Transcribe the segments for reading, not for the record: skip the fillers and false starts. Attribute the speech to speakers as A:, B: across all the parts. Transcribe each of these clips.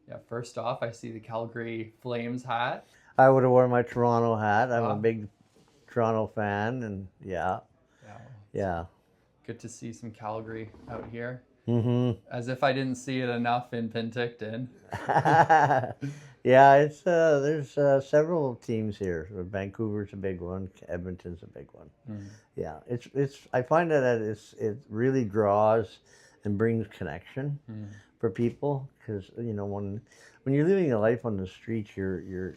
A: Yeah, first off, I see the Calgary Flames hat.
B: I would have worn my Toronto hat. I'm a
A: Ah,
B: big Toronto fan, and yeah,
A: yeah, well, it's
B: yeah.
A: good to see some Calgary out here.
B: Mm-hmm.
A: As if I didn't see it enough in Penticton.
B: Yeah, it's there's several teams here. Vancouver's a big one. Edmonton's a big one.
A: Mm,
B: Yeah, it's. I find that it really draws and brings connection
A: mm,
B: for people because when you're living a life on the streets, you're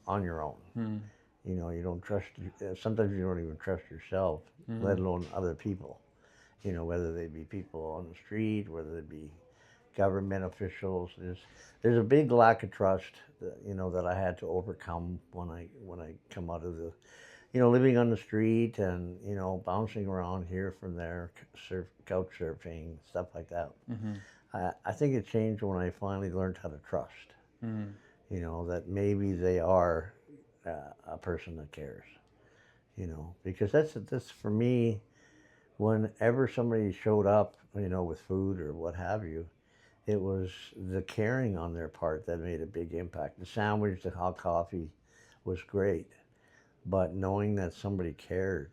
B: on your own.
A: mm,
B: You don't trust. Sometimes you don't even trust yourself, let
A: mm,
B: alone other people. Whether they be people on the street, whether they be government officials. There's a big lack of trust that I had to overcome when I come out of the living on the street and bouncing around here from there, couch surfing, stuff like that.
A: mm-hmm,
B: I think it changed when I finally learned how to trust.
A: mm,
B: That maybe they are a person that cares. Because that's for me. Whenever somebody showed up, with food or what have you, it was the caring on their part that made a big impact. The sandwich, the hot coffee was great, but knowing that somebody cared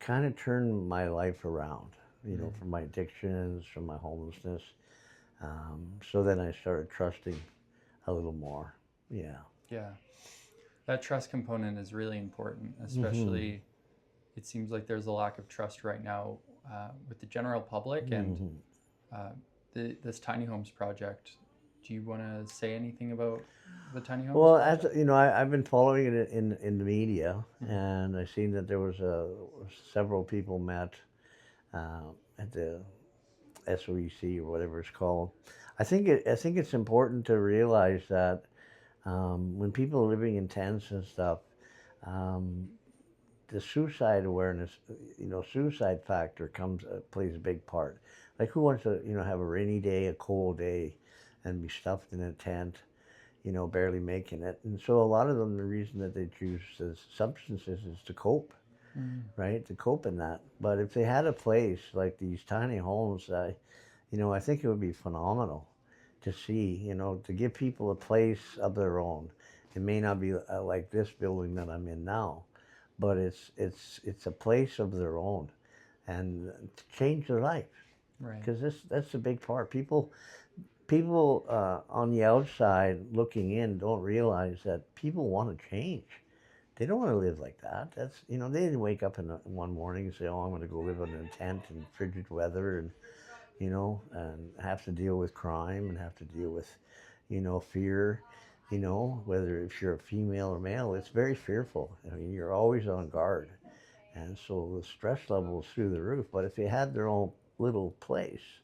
B: kind of turned my life around,
A: mm.
B: from my addictions, from my homelessness. So then I started trusting a little more. Yeah.
A: Yeah, that trust component is really important,
B: Mm-hmm.
A: especially it seems like there's a lack of trust right now with the general public and
B: Mm-hmm.
A: uh, this tiny homes project. Do you want to say anything about the tiny homes
B: Well, as
A: project?
B: you know, I've been following it in the media,
A: Mm-hmm.
B: and I seen that there was several people met at the SOEC or whatever it's called. I think it's important to realize that when people are living in tents and stuff, um, the suicide awareness, suicide factor plays a big part. Like who wants to have a rainy day, a cold day, and be stuffed in a tent, barely making it. And so a lot of them, the reason that they choose the substances is to cope,
A: Mm-hmm.
B: right? To cope in that. But if they had a place like these tiny homes, I think it would be phenomenal to see, to give people a place of their own. It may not be like this building that I'm in now, but it's a place of their own, and to change their life
A: Right.
B: because that's a big part. People on the outside looking in don't realize that people want to change. They don't want to live like that. They didn't wake up one morning and say, "Oh, I'm going to go live in a tent in frigid weather and have to deal with crime and have to deal with, fear." Whether if you're a female or male, it's very fearful. I mean, you're always on guard, and so the stress level is through the roof. But if they had their own little place,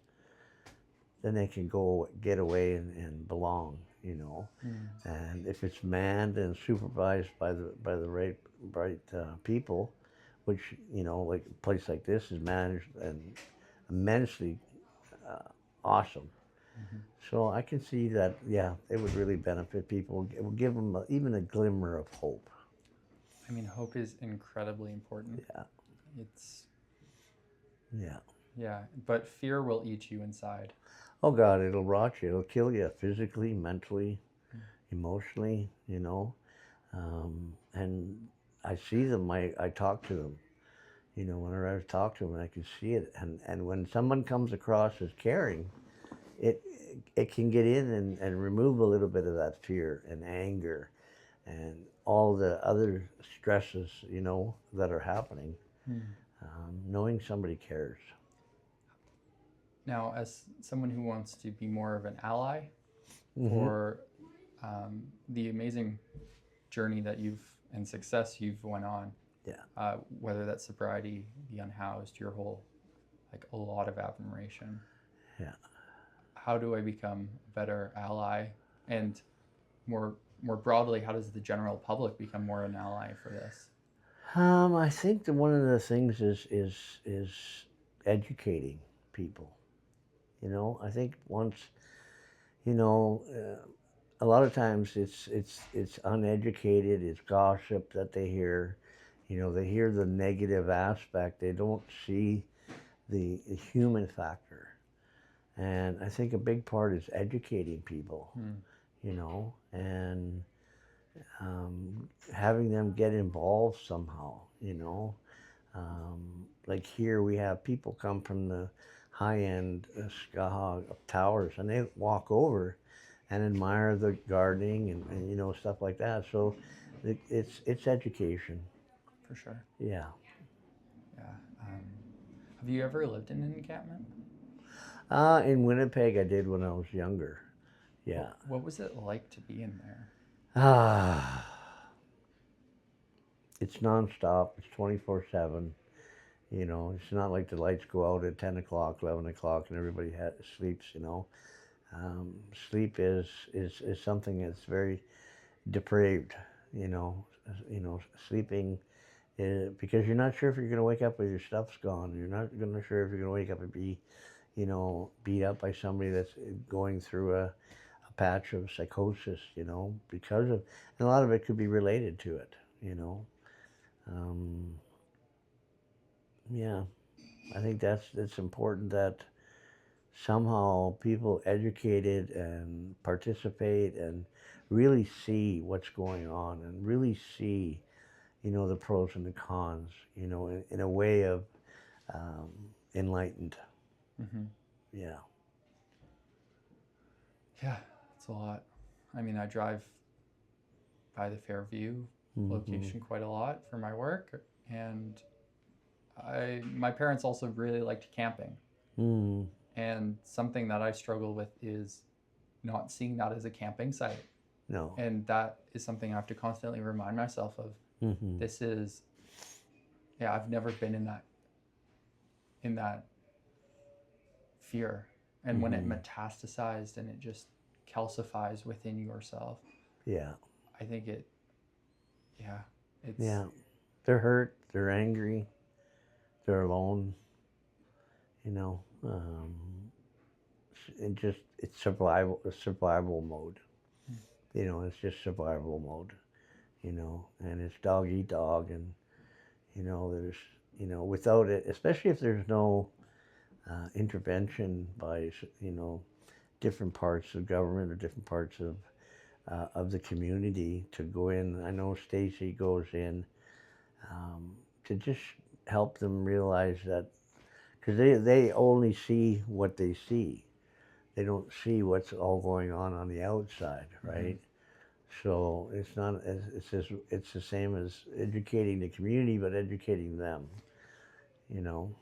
B: then they can go get away and belong.
A: Mm.
B: And if it's manned and supervised by the right people, which like a place like this is managed and immensely uh, awesome.
A: Mm-hmm.
B: So I can see that, yeah, it would really benefit people. It would give them even a glimmer of hope.
A: I mean, hope is incredibly important.
B: Yeah,
A: It's,
B: yeah.
A: yeah, but fear will eat you inside.
B: Oh God, it'll rot you. It'll kill you physically, mentally, emotionally. And I see them. I talk to them. Whenever I talk to them, I can see it. And when someone comes across as caring, it it can get in and remove a little bit of that fear and anger and all the other stresses that are happening.
A: Mm.
B: Knowing somebody cares.
A: Now, as someone who wants to be more of an ally
B: Mm-hmm.
A: for the amazing journey that you've and success you've went on,
B: Yeah.
A: whether that's sobriety, the unhoused, your whole like a lot of admiration.
B: Yeah.
A: How do I become a better ally? And more broadly, how does the general public become more an ally for this?
B: I think that one of the things is educating people. I think once a lot of times it's uneducated, it's gossip that they hear. They hear the negative aspect. They don't see the human factor. And I think a big part is educating people,
A: Hmm.
B: and having them get involved somehow, like here we have people come from the high-end Skahog towers, and they walk over and admire the gardening and stuff like that. So it's education.
A: For sure.
B: Yeah.
A: Yeah. Have you ever lived in an encampment?
B: In Winnipeg, I did when I was younger.
A: What,
B: Yeah.
A: what was it like to be in there?
B: Ah, it's nonstop. It's 24/7. It's not like the lights go out at 10 o'clock, 11 o'clock, and everybody sleeps. Sleep is something that's very depraved. You know, sleeping because you're not sure if you're going to wake up with your stuff's gone. You're not going to sure if you're going to wake up and be, beat up by somebody that's going through a patch of psychosis. Because of, and a lot of it could be related to it. Um, yeah, I think that's important that somehow people educated and participate and really see what's going on and really see, the pros and the cons, in a way of um, enlightened.
A: Hmm.
B: Yeah.
A: Yeah, it's a lot. I mean, I drive by the Fairview
B: Mm-hmm.
A: location quite a lot for my work, and my parents also really liked camping.
B: Mm-hmm.
A: And something that I struggle with is not seeing that as a camping site.
B: No.
A: And that is something I have to constantly remind myself of.
B: Mm-hmm.
A: This is, yeah, I've never been in that fear. And when it
B: Mm-hmm.
A: metastasized and it just calcifies within yourself,
B: Yeah.
A: I think yeah, it's,
B: Yeah. They're hurt. They're angry. They're alone. You know. It's survival mode. It's just survival mode. And it's dog eat dog, and there's without it, especially if there's no intervention by different parts of government or different parts of the community to go in. I know Stacy goes in to just help them realize that because they only see what they see. They don't see what's all going on the outside,
A: mm-hmm.
B: right? So it's not as it's the same as educating the community, but educating them. You know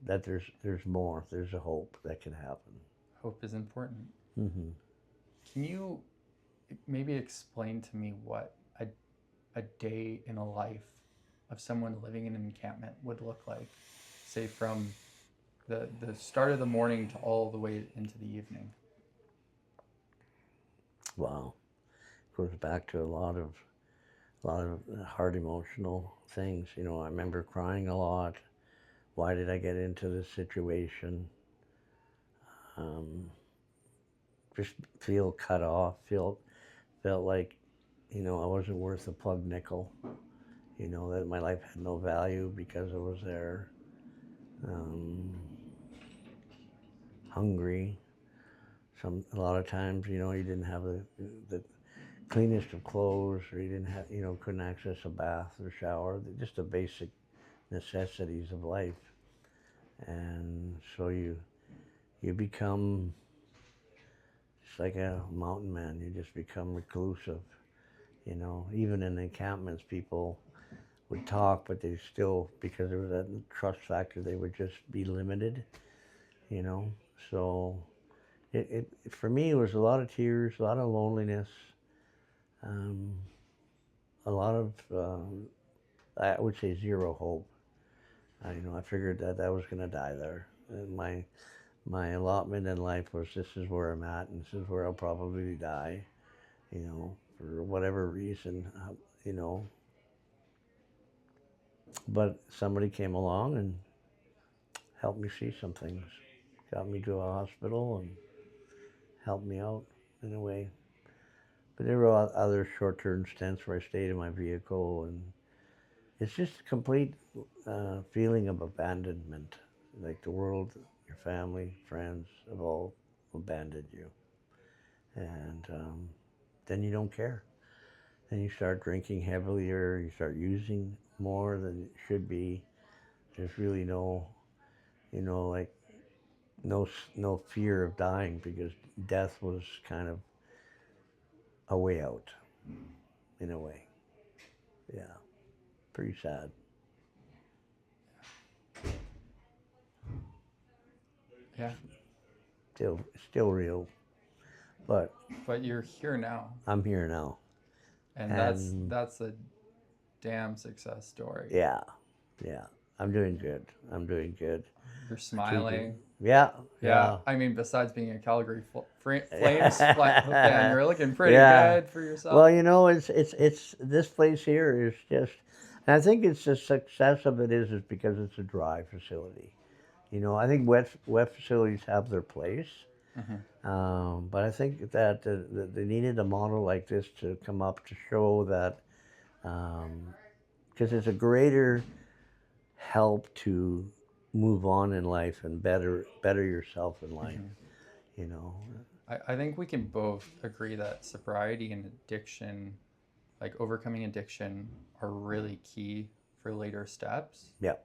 B: that there's more. There's a hope that can happen.
A: Hope is important.
B: Hmm.
A: Can you maybe explain to me what a day in a life of someone living in an encampment would look like? Say from the start of the morning to all the way into the evening.
B: Wow, goes back to a lot of hard emotional things. I remember crying a lot. Why did I get into this situation? Um, just feel cut off. Felt like I wasn't worth a plug nickel. That my life had no value because I was there. Um, Hungry. A lot of times, you didn't have the cleanest of clothes, or you didn't have, couldn't access a bath or shower, just the basic necessities of life. And so you become just like a mountain man. You just become reclusive. Even in encampments, people would talk, but they still, because there was that trust factor, they would just be limited. You know, so for me, it was a lot of tears, a lot of loneliness, um, a lot of I would say zero hope. I figured that was going to die there. And my allotment in life was this is where I'm at, and this is where I'll probably die. For whatever reason, you know. But somebody came along and helped me see some things, got me to a hospital, and helped me out in a way. But there were other short-term stints where I stayed in my vehicle, and it's just a complete feeling of abandonment, like the world, your family, friends, have all abandoned you, and then you don't care. Then you start drinking heavier. You start using more than it should be. There's really no, like no fear of dying because death was kind of a way out, in a way. Yeah, pretty sad.
A: Yeah.
B: Still real, but
A: But you're here now,
B: I'm here now,
A: and
B: and
A: that's a damn success story.
B: yeah, yeah, I'm doing good. I'm doing good.
A: You're
B: Keeping,
A: smiling.
B: yeah,
A: Yeah,
B: yeah,
A: I mean, besides being a Calgary Flames fan, you're looking pretty
B: yeah.
A: good for
B: Well,
A: yourself.
B: it's this place here is just, and I think it's the success of it is because it's a dry facility. I think wet facilities have their place,
A: Hmm.
B: but I think that they needed a model like this to come up to show that, because it's a greater help to move on in life and better yourself in life.
A: Hmm.
B: You know,
A: I think we can both agree that sobriety and addiction, like overcoming addiction, are really key for later steps.
B: yeah,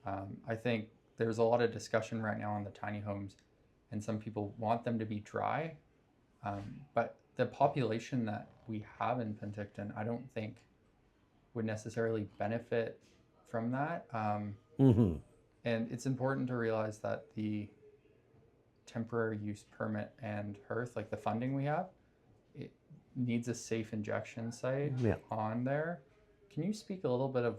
A: I think there's a lot of discussion right now on the tiny homes, and some people want them to be dry. But the population that we have in Penticton, I don't think would necessarily benefit from that.
B: hmm
A: And it's important to realize that the temporary use permit and hearth, like the funding we have, it needs a safe injection site
B: yeah.
A: on there. Can you speak a little bit of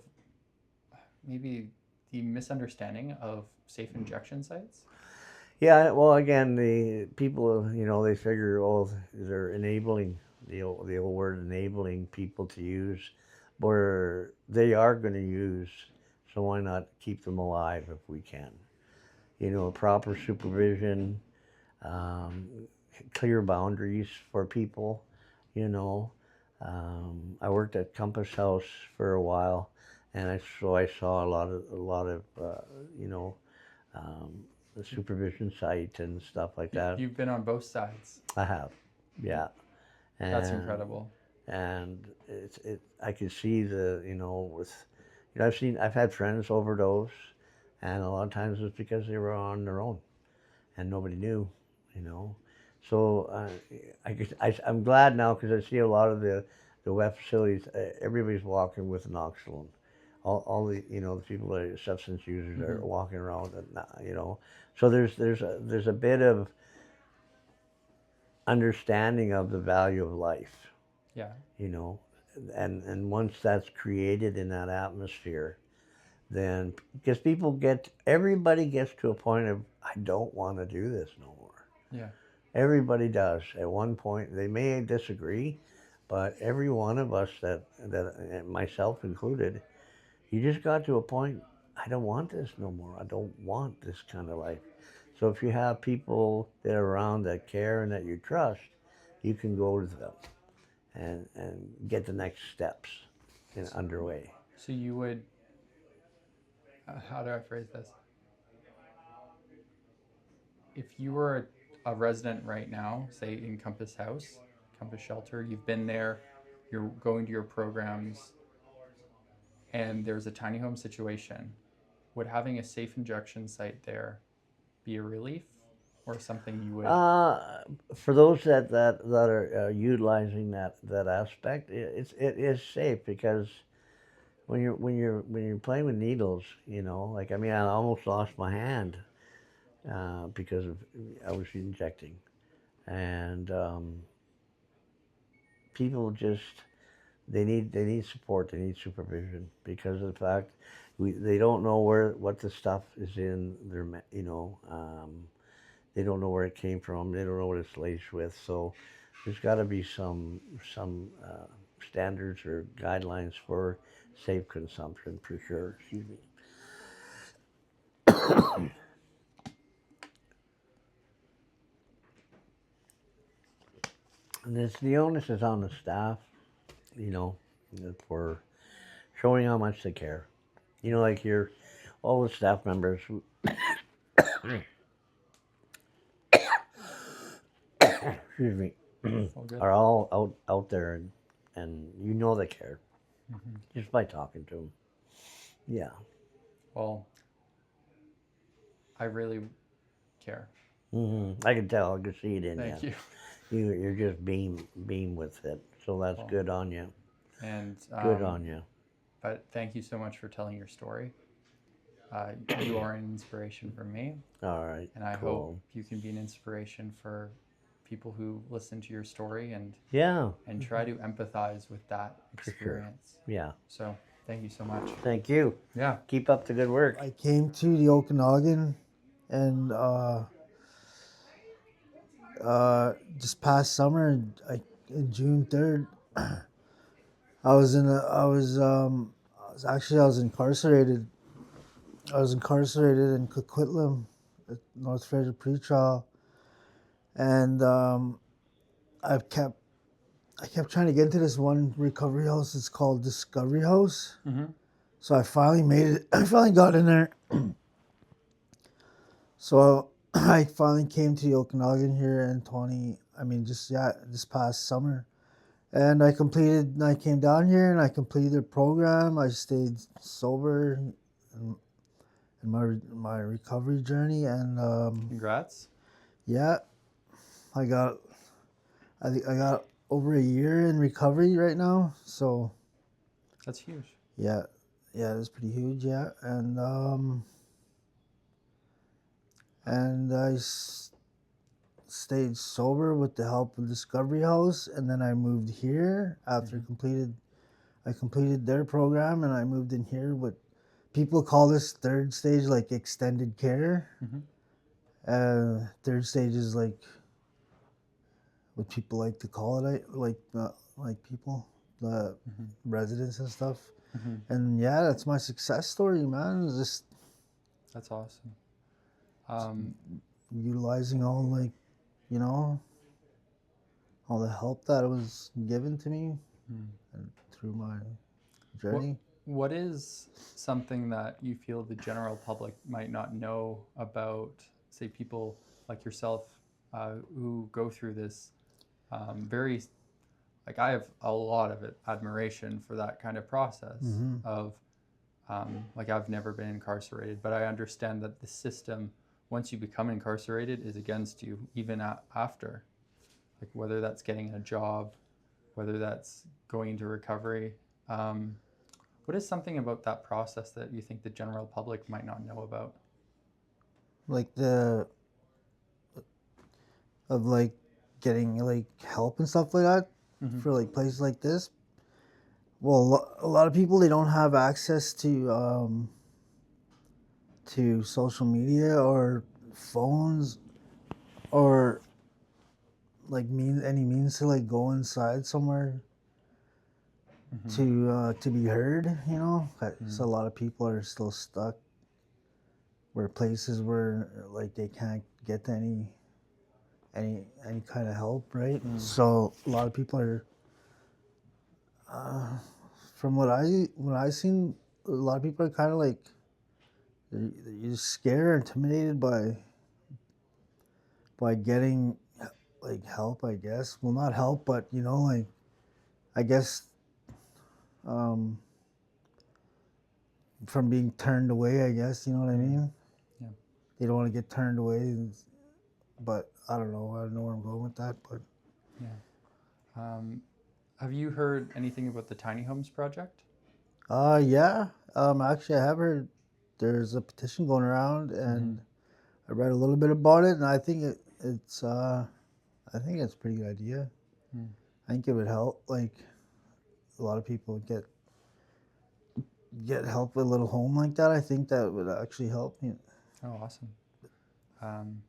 A: maybe the misunderstanding of safe injection sites?
B: Yeah, well, again, the people, they figure, oh, they're enabling the old word enabling people to use, where they are going to use. So why not keep them alive if we can? Proper supervision, um, clear boundaries for people. You know, I worked at Compass House for a while, and I saw a lot of you know um, the supervision site and stuff like that.
A: You've been on both sides.
B: I have, yeah,
A: That's
B: and
A: incredible.
B: I could see I've had friends overdose, and a lot of times it's because they were on their own and nobody knew, you know. So I'm glad now because I see a lot of the wet facilities. Everybody's walking with naloxone. All the people that are substance users are
A: Hmm.
B: walking around, and. So there's a bit of understanding of the value of life,
A: Yeah.
B: you know, and once that's created in that atmosphere, then because everybody gets to a point of I don't want to do this no more.
A: Yeah.
B: Everybody does at one point. They may disagree, but every one of us that and myself included, you just got to a point. I don't want this no more. I don't want this kind of life. So if you have people that are around that care and that you trust, you can go to them and get the next steps underway.
A: So you would, how do I phrase this? If you were a resident right now, say in Compass House, Compass Shelter, you've been there, you're going to your programs, and there's a tiny home situation, would having a safe injection site there be a relief or something you would?
B: Uh, for those that are utilizing that aspect, it is safe because when you're playing with needles, like I mean, I almost lost my hand because I was injecting, and people just they need support, they need supervision because of the fact they don't know what the stuff is in their they don't know where it came from, they don't know what it's laced with, so there's got to be some standards or guidelines for safe consumption for sure. Excuse me. And the onus is on the staff, you know, for showing how much they care. Like all the staff members excuse me,
A: All good.
B: are all out there, and you know they care
A: Hmm.
B: just by talking to them. Yeah.
A: Well, I really care.
B: I can tell. I can see it in
A: Thank
B: you.
A: you.
B: You're just beam with it. So that's
A: Well,
B: good on you.
A: and
B: Good on you.
A: but thank you so much for telling your story. You are an inspiration for me,
B: All right.
A: and I hope
B: Cool.
A: you can be an inspiration for people who listen to your story
B: Yeah.
A: and try to empathize with that
B: For sure.
A: experience.
B: Yeah.
A: So thank you so much.
B: Thank you.
A: Yeah.
B: Keep up the good work.
C: I came to the Okanagan and this past summer, in June 3rd, I was incarcerated. I was incarcerated in Coquitlam, at North Fraser pretrial, and I kept trying to get into this one recovery house. It's called Discovery House.
A: Mm-hmm.
C: So I finally made it. I finally got in there. So I finally came to the Okanagan here in this past summer. And I came down here and I completed the program. I stayed sober in my recovery journey. And
A: Congrats.
C: yeah, I got, I think I got over a year in recovery right now. So
A: That's huge.
C: yeah, it's pretty huge. Yeah. And stayed sober with the help of Discovery House, and then I moved here after I completed their program, and I moved in here. What people call this third stage, like extended care.
A: Mm-hmm.
C: Third stage is like what people like to call it, like people, the
A: Mm-hmm.
C: residents and stuff.
A: Mm-hmm.
C: And yeah, that's my success story, man. It's just
A: That's awesome.
C: utilizing all you know, all the help that was given to me and through my journey.
A: What is something that you feel the general public might not know about, say, people like yourself who go through this very, like I have a lot of admiration for that kind of process of, like I've never been incarcerated, but I understand that the system, once you become incarcerated, is against you even after, like whether that's getting a job, whether that's going into recovery. What is something about that process that you think the general public might not know about?
C: Like the of like getting like help and stuff like that for like places like this. Well, a lot of people, they don't have access to social media or phones or like any means to like go inside somewhere to be heard. You know, so a lot of people are still stuck where places where like they can't get to any kind of help, right? So a lot of people are, from what I seen, a lot of people are kind of like they're just scared or intimidated by getting like help, I guess. Well, not help, but you know, like I guess um, from being turned away. I guess you know what I mean.
A: Yeah.
C: They don't want to get turned away, but I don't know. I don't know where I'm going with that, but
A: Yeah. Have you heard anything about the Tiny Homes Project?
C: yeah. Actually, I have heard there's a petition going around, and I read a little bit about it, and I think it's I think it's a pretty good idea. I think it would help, like a lot of people get help with a little home like that. I think that would actually help me.
A: Oh, awesome.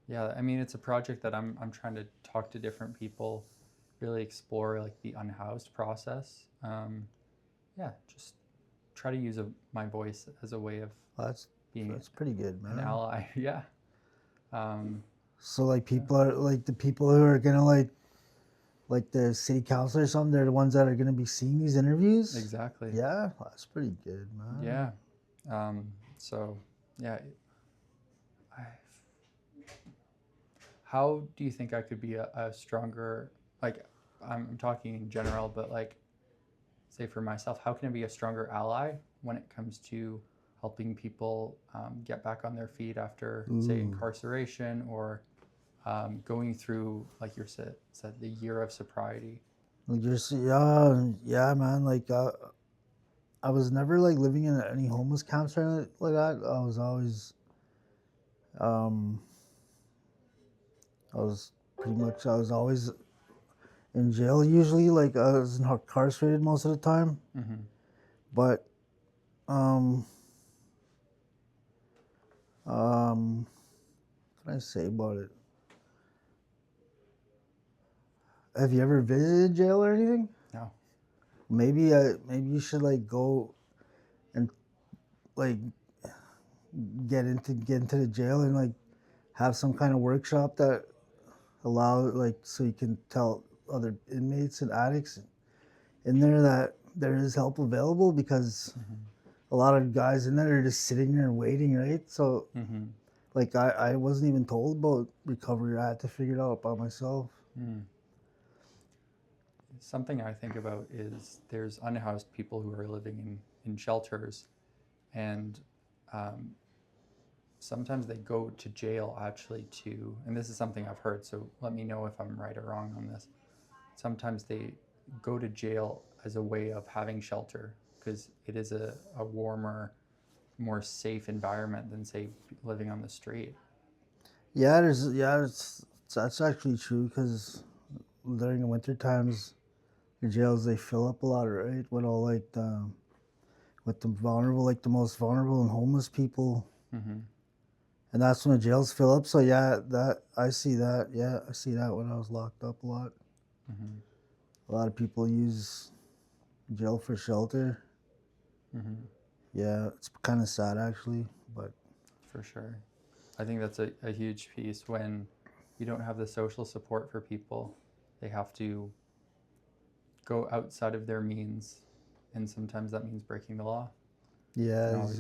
A: Yeah, I mean, it's a project that I'm trying to talk to different people, really explore like the unhoused process. Yeah, just try to use my voice as a way of being
C: That's pretty good, man.
A: an ally. Yeah.
C: So like people are like the people who are gonna like the city council or something. They're the ones that are gonna be seeing these interviews.
A: Exactly.
C: Yeah, that's pretty good, man.
A: Yeah. So yeah, I, how do you think I could be a stronger, like, I'm talking in general, but like, say for myself, how can I be a stronger ally when it comes to helping people get back on their feet after, say,
C: Ooh.
A: incarceration or going through, like you said, the year of sobriety?
C: Like just yeah, man. Like I was never like living in any homeless camps or anything like that. Um, I was always in jail usually. Like I was incarcerated most of the time.
A: Mm-hmm.
C: But um, what can I say about it? Have you ever visited jail or anything?
A: No.
C: Maybe you should like go and like get into the jail and like have some kind of workshop that allow like so you can tell other inmates and addicts in there that there is help available, because
A: Mm-hmm.
C: a lot of guys in there are just sitting there waiting, right? So
A: Mm-hmm.
C: like I wasn't even told about recovery. I had to figure it out by myself.
A: Mm. Something I think about is there's unhoused people who are living in shelters, and um, sometimes they go to jail actually to, and this is something I've heard, so let me know if I'm right or wrong on this. Sometimes they go to jail as a way of having shelter because it is a warmer, more safe environment than, say, living on the street.
C: That's actually true, because during the winter times the jails, they fill up a lot, right? With all like the vulnerable, like the most vulnerable and homeless people,
A: Mm-hmm.
C: and that's when the jails fill up. So yeah, that I see that. Yeah, I see that when I was locked up a lot.
A: Mm-hmm.
C: A lot of people use jail for shelter.
A: Mm-hmm.
C: Yeah, it's kind of sad actually, but
A: For sure. I think that's a huge piece when you don't have the social support for people. They have to go outside of their means, and sometimes that means breaking the law.
C: yeah,
A: And all,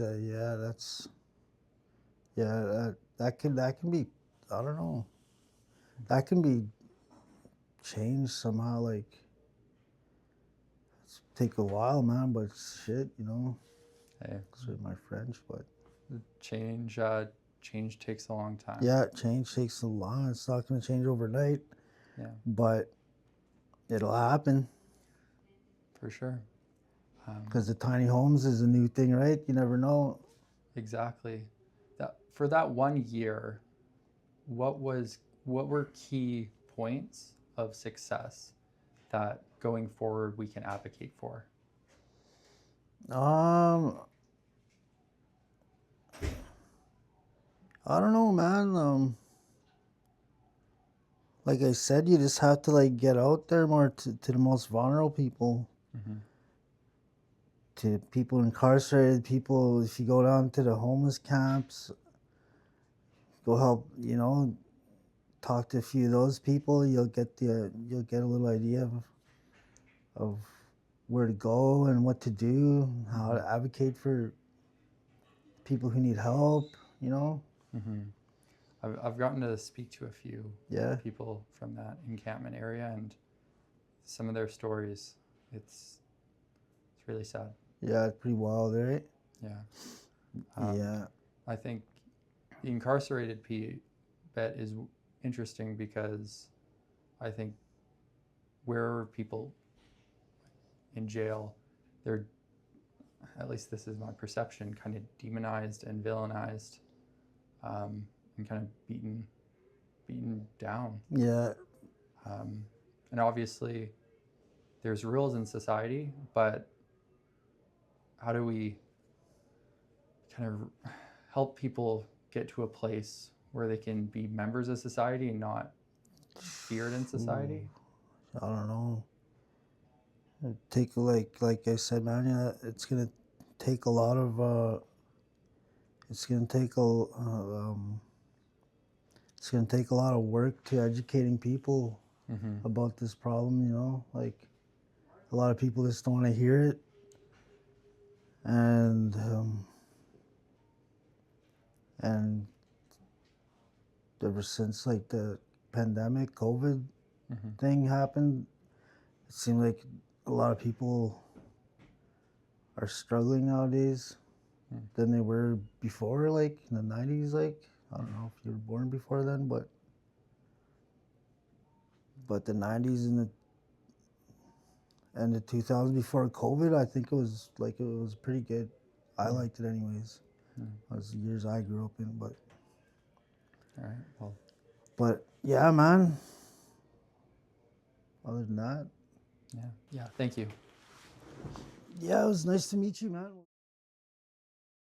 C: yeah, that can be, I don't know, that can be changed somehow. Like it's take a while, man, but shit,
A: hey,
C: excuse my French, but
A: change change takes a long time.
C: yeah, change takes a long. It's not going to change overnight,
A: Yeah,
C: but it'll happen,
A: for sure.
C: because the tiny homes is a new thing, right? You never know.
A: Exactly. That for that 1 year, what were key points of success that going forward we can advocate for?
C: Um, I don't know, man. Like I said, you just have to like get out there more to the most vulnerable people,
A: Mm-hmm.
C: to people incarcerated, people. If you go down to the homeless camps, go help. Talk to a few of those people. You'll get a little idea of where to go and what to do, how
A: Mm-hmm.
C: to advocate for people who need help.
A: Mm-hmm. I've gotten to speak to a few
C: Yeah,
A: people from that encampment area, and some of their stories, it's really sad.
C: yeah, it's pretty wild, right?
A: Yeah.
C: Yeah,
A: I think the incarcerated bet is interesting because I think where people in jail, they're, at least this is my perception, kind of demonized and villainized, and kind of beaten down.
C: yeah,
A: Um, and obviously, there's rules in society, but how do we kind of help people get to a place where they can be members of society and not feared in
C: ooh,
A: society?
C: I don't know. Take like I said, man. Yeah, take a lot of it's gonna take it's gonna take a lot of work to educating people
A: Mm-hmm.
C: about this problem. Like a lot of people just don't want to hear it, and and ever since like the pandemic, COVID thing happened, it seemed like a lot of people are struggling nowadays than they were before, like in the 90s. Like, I don't know if you were born before then, but the 90s and the 2000s before COVID, I think it was pretty good. I liked it anyways. It was the years I grew up in, but
A: All right. Well,
C: yeah, man. Other than that,
A: yeah. Thank you.
C: yeah, it was nice to meet you, man.